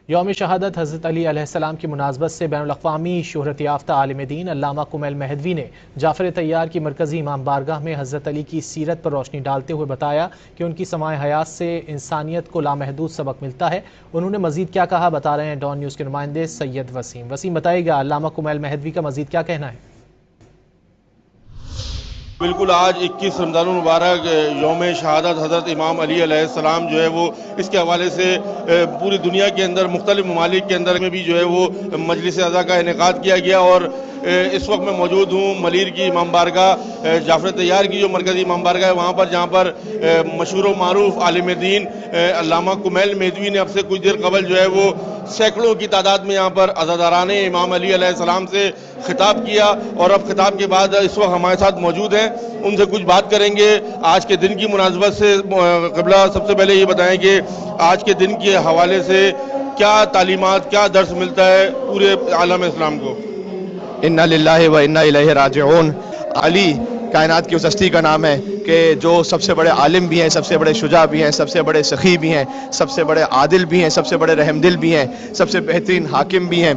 یوم شہادت حضرت علی علیہ السلام کی مناسبت سے بین الاقوامی شہرت یافتہ عالم دین علامہ کمیل مہدوی نے جعفر طیار کی مرکزی امام بارگاہ میں حضرت علی کی سیرت پر روشنی ڈالتے ہوئے بتایا کہ ان کی سماع حیات سے انسانیت کو لامحدود سبق ملتا ہے۔ انہوں نے مزید کیا کہا، بتا رہے ہیں ڈان نیوز کے نمائندے سید وسیم بتائے گا علامہ کمیل مہدوی کا مزید کیا کہنا ہے؟ بالکل، آج 21 رمضان المبارک یوم شہادت حضرت امام علی علیہ السلام جو ہے وہ اس کے حوالے سے پوری دنیا کے اندر مختلف ممالک کے اندر میں بھی جو ہے وہ مجلس عزا کا انعقاد کیا گیا، اور اس وقت میں موجود ہوں ملیر کی امام بارگاہ جعفر طیار کی جو مرکزی امام بارگاہ ہے وہاں پر، جہاں پر مشہور و معروف عالم دین علامہ کمیل مہدوی نے اب سے کچھ دیر قبل جو ہے وہ سینکڑوں کی تعداد میں یہاں پر عزاداران امام علی علیہ السلام سے خطاب کیا، اور اب خطاب کے بعد اس وقت ہمارے ساتھ موجود ہیں، ان سے کچھ بات کریں گے آج کے دن کی مناسبت سے۔ قبلہ سب سے پہلے یہ بتائیں کہ آج کے دن کے حوالے سے کیا تعلیمات، کیا درس ملتا ہے پورے عالم اسلام کو؟ انا للہ و انا الیہ راجعون۔ علی کائنات کی اس ہستی کا نام ہے کہ جو سب سے بڑے عالم بھی ہیں، سب سے بڑے شجاع بھی ہیں، سب سے بڑے سخی بھی ہیں، سب سے بڑے عادل بھی ہیں، سب سے بڑے رحم دل بھی ہیں، سب سے بہترین حاکم بھی ہیں۔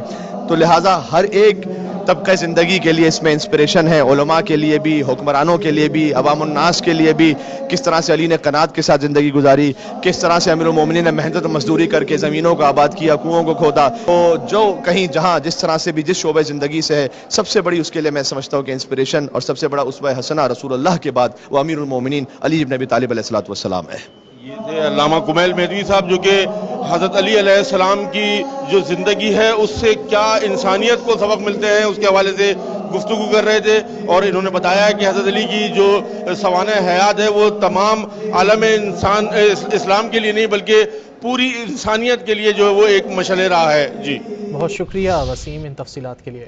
تو لہٰذا ہر ایک طبقہ زندگی کے لیے اس میں انسپریشن ہے، علماء کے لیے بھی، حکمرانوں کے لیے بھی، عوام الناس کے لیے بھی، کس طرح سے علی نے قناعت کے ساتھ زندگی گزاری، کس طرح سے امیر المومنین نے محنت و مزدوری کر کے زمینوں کو آباد کیا، کنوؤں کو کھودا۔ تو جو کہیں جہاں جس طرح سے بھی جس شعبہ زندگی سے ہے، سب سے بڑی اس کے لیے میں سمجھتا ہوں کہ انسپریشن اور سب سے بڑا اسوہ حسنہ رسول اللہ کے بعد وہ امیر المومنین علی بن ابی طالب علیہ السلام ہے۔ یہ تھے علامہ کمیل مہدوی صاحب، جو کہ حضرت علی علیہ السلام کی جو زندگی ہے اس سے کیا انسانیت کو سبق ملتے ہیں اس کے حوالے سے گفتگو کر رہے تھے، اور انہوں نے بتایا کہ حضرت علی کی جو سوانح حیات ہے وہ تمام عالم اسلام کے لیے نہیں بلکہ پوری انسانیت کے لیے جو ہے وہ ایک مشعل راہ ہے۔ جی بہت شکریہ وسیم ان تفصیلات کے لیے۔